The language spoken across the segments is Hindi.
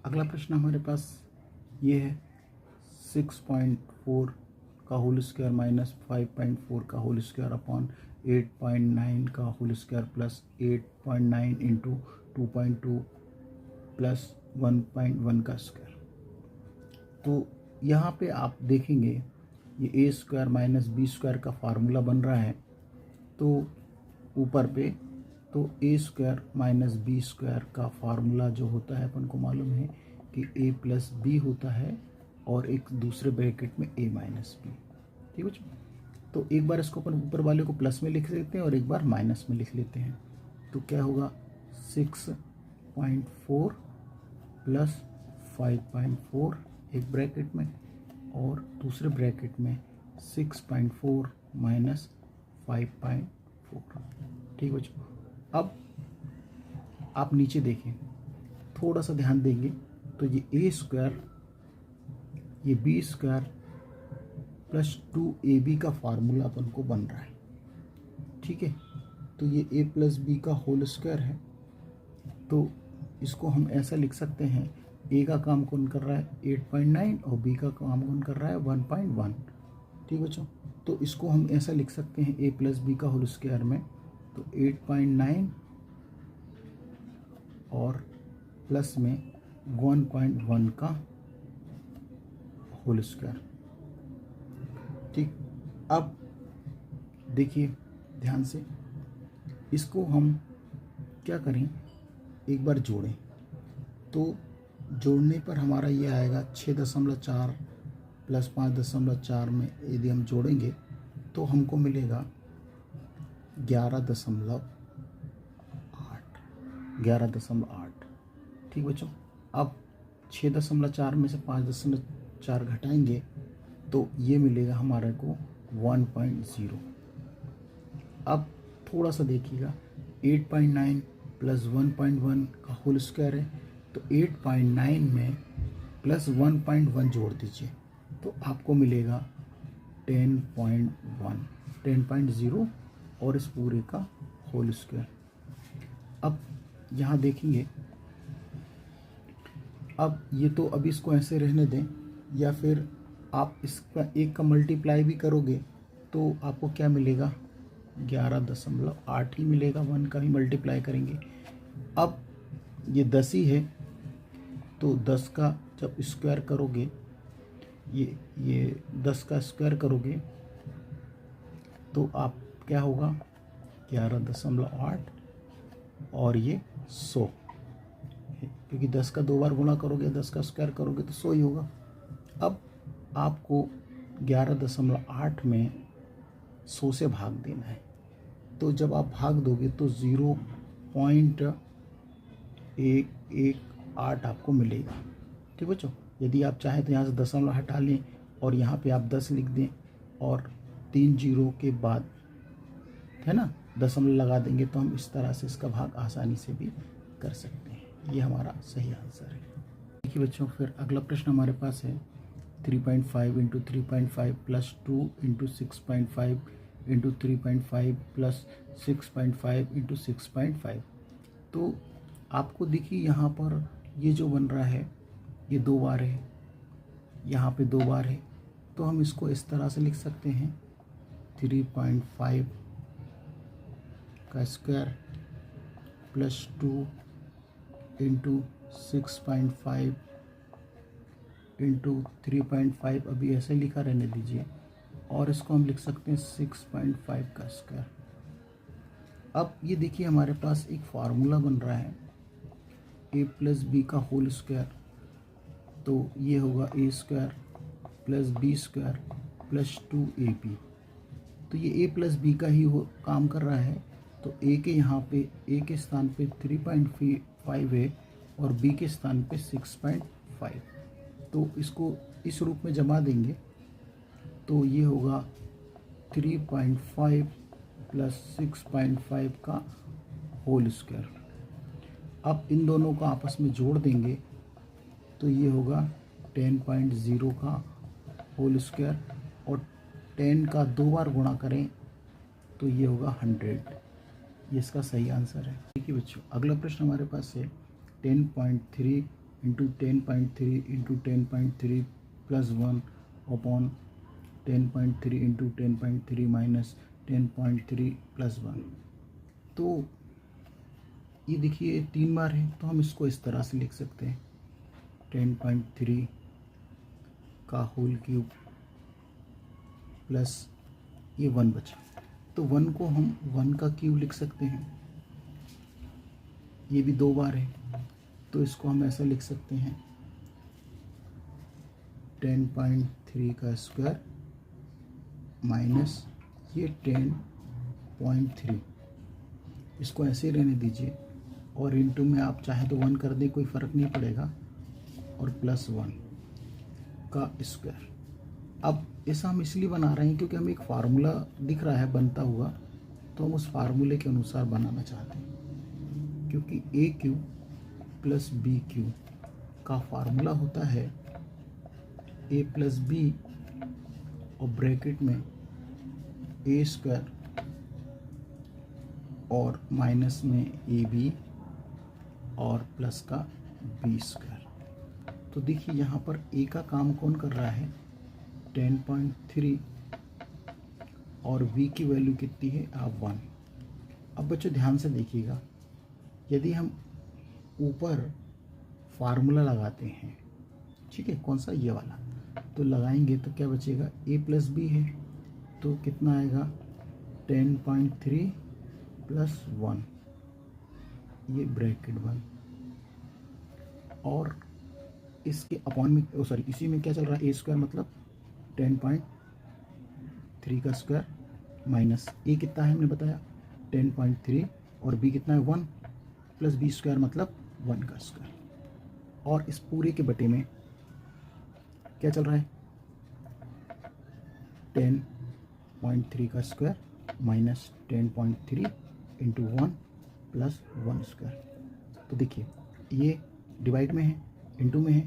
अगला प्रश्न हमारे पास ये है 6.4 का होल स्क्वायर माइनस 5.4 का होल स्क्वायर अपॉन 8.9 का whole square plus 8.9 into 2.2 plus 1.1 का स्क्वायर। तो यहाँ पे आप देखेंगे ये A square minus B square का फार्मूला बन रहा है। तो ऊपर पे तो A square minus B square का फार्मूला जो होता है अपन को मालूम है कि ए प्लस बी होता है और एक दूसरे ब्रैकेट में ए माइनस बी। ठीक है बच्चों, तो एक बार इसको अपन ऊपर वाले को प्लस में लिख लेते हैं और एक बार माइनस में लिख लेते हैं। तो क्या होगा 6.4 प्लस 5.4 एक ब्रैकेट में और दूसरे ब्रैकेट में 6.4 माइनस 5.4। ठीक बच्चों, अब आप नीचे देखें, थोड़ा सा ध्यान देंगे तो ये ए स्क्वायर ये बी स्क्वायर प्लस 2ab का फार्मूला अपन को बन रहा है। ठीक है, तो ये a प्लस बी का होल स्क्वायर है। तो इसको हम ऐसा लिख सकते हैं, a का काम कौन कर रहा है 8.9 और b का काम कौन कर रहा है 1.1। ठीक बच्चों, तो इसको हम ऐसा लिख सकते हैं a प्लस बी का होल स्क्वायर में, तो 8.9 और प्लस में 1.1 का होल स्क्वायर। ठीक, अब देखिए ध्यान से, इसको हम क्या करें, एक बार जोड़ें। तो जोड़ने पर हमारा ये आएगा 6.4 प्लस 5.4 में यदि हम जोड़ेंगे तो हमको मिलेगा 11.8। ठीक बच्चों, अब 6.4 में से 5.4 घटाएंगे तो ये मिलेगा हमारे को 1.0। अब थोड़ा सा देखिएगा, 8.9 प्लस 1.1 का होल स्क्वायर है, तो 8.9 में प्लस 1.1 जोड़ दीजिए तो आपको मिलेगा 10.0 और इस पूरे का होल स्क्वायर। अब यहाँ देखेंगे, अब ये तो अभी इसको ऐसे रहने दें, या फिर आप इसका एक का मल्टीप्लाई भी करोगे तो आपको क्या मिलेगा 11.8 ही मिलेगा, 1 का ही मल्टीप्लाई करेंगे। अब ये 10 ही है, तो 10 का जब स्क्वायर करोगे, ये 10 का स्क्वायर करोगे तो आप क्या होगा 11.8 और ये 100, क्योंकि 10 का 2 बार गुणा करोगे, 10 का स्क्वायर करोगे तो 100 ही होगा। अब आपको 11.8 में 100 से भाग देना है, तो जब आप भाग दोगे तो 0.118 आपको मिलेगा। ठीक बच्चों, यदि आप चाहें तो यहाँ से दशमलव हटा लें और यहाँ पे आप 10 लिख दें और 3 जीरो के बाद है ना दशमलव लगा देंगे, तो हम इस तरह से इसका भाग आसानी से भी कर सकते हैं। ये हमारा सही आंसर है। देखिए बच्चों, फिर अगला प्रश्न हमारे पास है 3.5 into 3.5 plus 2 into 6.5 into 3.5 plus 6.5 into 6.5। तो आपको देखिए यहाँ पर ये जो बन रहा है ये 2 बार है, यहाँ पे 2 बार है, तो हम इसको इस तरह से लिख सकते हैं 3.5 का स्क्वायर प्लस 2 इंटू 6.5 इंटू 3.5, अभी ऐसे लिखा रहने दीजिए, और इसको हम लिख सकते हैं 6.5 का स्क्वायर। अब ये देखिए हमारे पास एक फार्मूला बन रहा है a प्लस बी का होल स्क्वायर, तो ये होगा A square plus B square plus 2ab। तो ये a प्लस बी का ही काम कर रहा है, तो a के यहाँ पे a के स्थान पे 3.5 है और b के स्थान पे 6.5, तो इसको इस रूप में जमा देंगे तो ये होगा 3.5 प्लस 6.5 का होल स्क्वायर। अब इन दोनों को आपस में जोड़ देंगे तो ये होगा 10.0 का होल स्क्वायर, और 10 का 2 बार गुणा करें तो ये होगा 100। ये इसका सही आंसर है। देखिए बच्चों, अगला प्रश्न हमारे पास है 10.3 into 10.3 into 10.3 plus 1 upon 10.3 into 10.3 minus 10.3 plus 1। तो ये देखिए 3 बार है, तो हम इसको इस तरह से लिख सकते हैं 10.3 का होल क्यूब प्लस ये 1 बचा, तो 1 को हम 1 का क्यूब लिख सकते हैं। ये भी 2 बार है, तो इसको हम ऐसा लिख सकते हैं 10.3 का स्क्वायर माइनस ये 10.3, इसको ऐसे ही रहने दीजिए और इनटू में आप चाहे तो 1 कर दें, कोई फ़र्क नहीं पड़ेगा, और प्लस 1 का स्क्वायर। अब ऐसा हम इसलिए बना रहे हैं क्योंकि हमें एक फार्मूला दिख रहा है बनता हुआ, तो हम उस फार्मूले के अनुसार बनाना चाहते हैं, क्योंकि ए क्यूब प्लस बी क्यूब का फार्मूला होता है ए प्लस बी और ब्रैकेट में ए स्क्वायर और माइनस में ए बी और प्लस का बी स्क्वायर। तो देखिए यहाँ पर ए का काम कौन कर रहा है 10.3 और बी की वैल्यू कितनी है आप 1। अब बच्चों ध्यान से देखिएगा, यदि हम ऊपर फार्मूला लगाते हैं, ठीक है, कौन सा ये वाला, तो लगाएंगे तो क्या बचेगा, ए प्लस बी है तो कितना आएगा 10.3 प्लस 1, ये ब्रैकेट 1, और इसके अपॉन में इसी में क्या चल रहा है, ए स्क्वायर मतलब 10.3 का स्क्वायर माइनस ए कितना है हमने बताया 10.3 और बी कितना है 1 प्लस बी स्क्वायर मतलब 1 का स्क्वायर, और इस पूरे के बटे में क्या चल रहा है 10.3 का square minus 10.3 into 1 plus 1 square. तो देखिए ये डिवाइड में है, इंटू में है,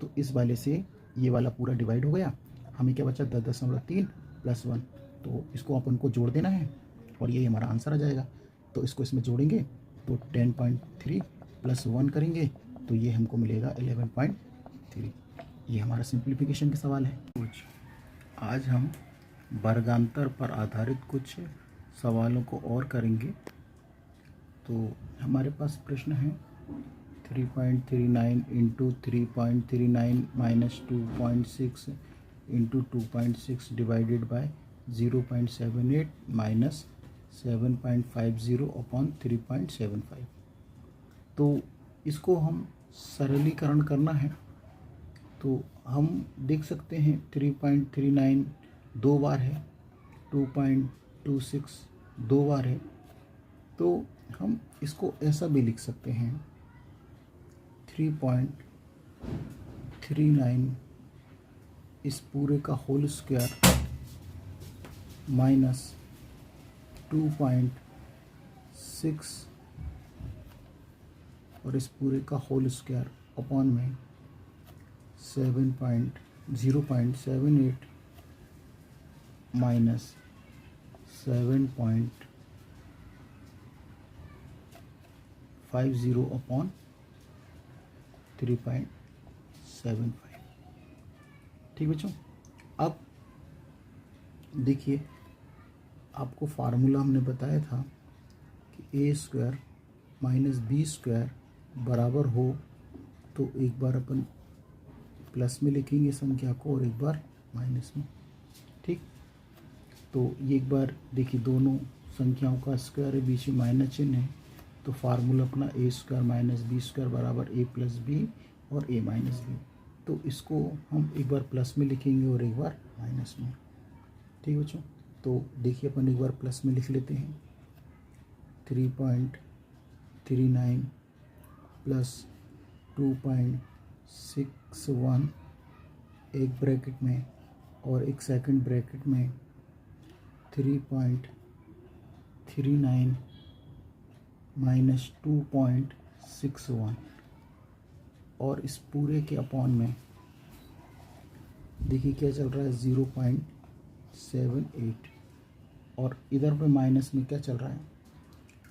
तो इस वाले से ये वाला पूरा डिवाइड हो गया, हमें क्या बचा 10.3 प्लस 1, तो इसको अपन को जोड़ देना है और ये हमारा आंसर आ जाएगा। तो इसको इसमें जोड़ेंगे तो 10.3 प्लस 1 करेंगे तो ये हमको मिलेगा 11.3। ये हमारा सिंप्लीफिकेशन का सवाल है। कुछ आज हम वर्गांतर पर आधारित कुछ सवालों को और करेंगे। तो हमारे पास प्रश्न है 3.39 into 3.39 minus 2.6 into 2.6 divided by 0.78 minus 7.50 upon 3.75। तो इसको हम सरलीकरण करना है, तो हम देख सकते हैं 3.39 2 बार है, 2.26 2 बार है, तो हम इसको ऐसा भी लिख सकते हैं 3.39 इस पूरे का होल स्क्वायर माइनस 2.6 और इस पूरे का होल स्क्वायर अपॉन में 0.78 माइनस 7.50 अपॉन 3.75। ठीक बच्चों, अब देखिए आपको फार्मूला हमने बताया था कि ए स्क्वायर माइनस बी स्क्वायर बराबर हो, तो एक बार अपन प्लस में लिखेंगे संख्या को और एक बार माइनस में। ठीक, तो ये एक बार देखिए दोनों संख्याओं का स्क्वायर है, बीच में माइनस चिन्ह है, तो फार्मूला अपना ए स्क्वायर माइनस बी स्क्वायर बराबर ए प्लस बी और ए माइनस बी। तो इसको हम एक बार प्लस में लिखेंगे और एक बार माइनस में। ठीक बच्चों, तो देखिए अपन एक बार प्लस में लिख लेते हैं 3.39 प्लस 2.61 एक ब्रैकेट में और एक सेकंड ब्रैकेट में 3.39 माइनस 2.61 और इस पूरे के अपॉन में देखिए क्या चल रहा है 0.78 और इधर पे माइनस में क्या चल रहा है।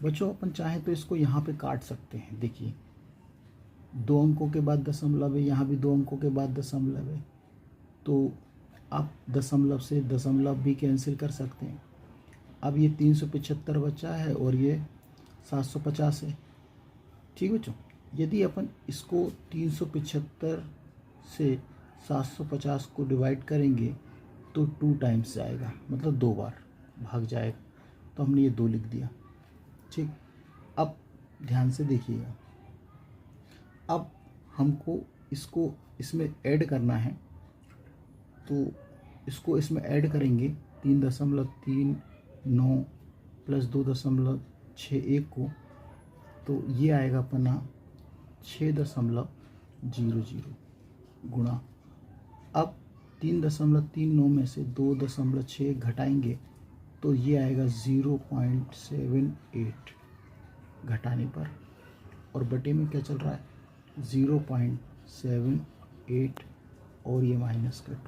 बच्चों अपन चाहें तो इसको यहाँ पे काट सकते हैं, देखिए 2 अंकों के बाद दशमलव है, यहाँ भी 2 अंकों के बाद दशमलव है, तो आप दशमलव से दशमलव भी कैंसिल कर सकते हैं। अब ये 375 बचा है और ये 750 है। ठीक बच्चों, यदि अपन इसको 375 से 750 को डिवाइड करेंगे तो 2 टाइम्स जाएगा, मतलब 2 बार भाग जाएगा, तो हमने ये 2 लिख दिया। ठीक, अब ध्यान से देखिएगा, अब हमको इसको इसमें ऐड करना है, तो इसको इसमें ऐड करेंगे 3.39 प्लस 2.61 को, तो ये आएगा अपना 6.00 गुणा, अब 3.39 में से 2.6 घटाएंगे तो ये आएगा 0.78 घटाने पर, और बटे में क्या चल रहा है 0.78 और ये माइनस का 2।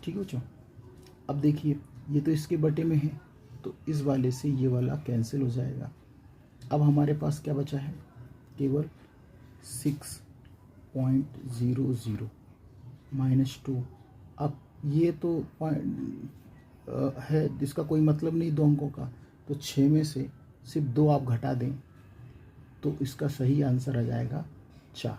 ठीक है बच्चों, अब देखिए ये तो इसके बटे में है, तो इस वाले से ये वाला कैंसिल हो जाएगा। अब हमारे पास क्या बचा है, केवल 6.00 माइनस 2। अब ये तो है जिसका कोई मतलब नहीं 2 अंकों का, तो 6 में से सिर्फ 2 आप घटा दें तो इसका सही आंसर आ जाएगा 4।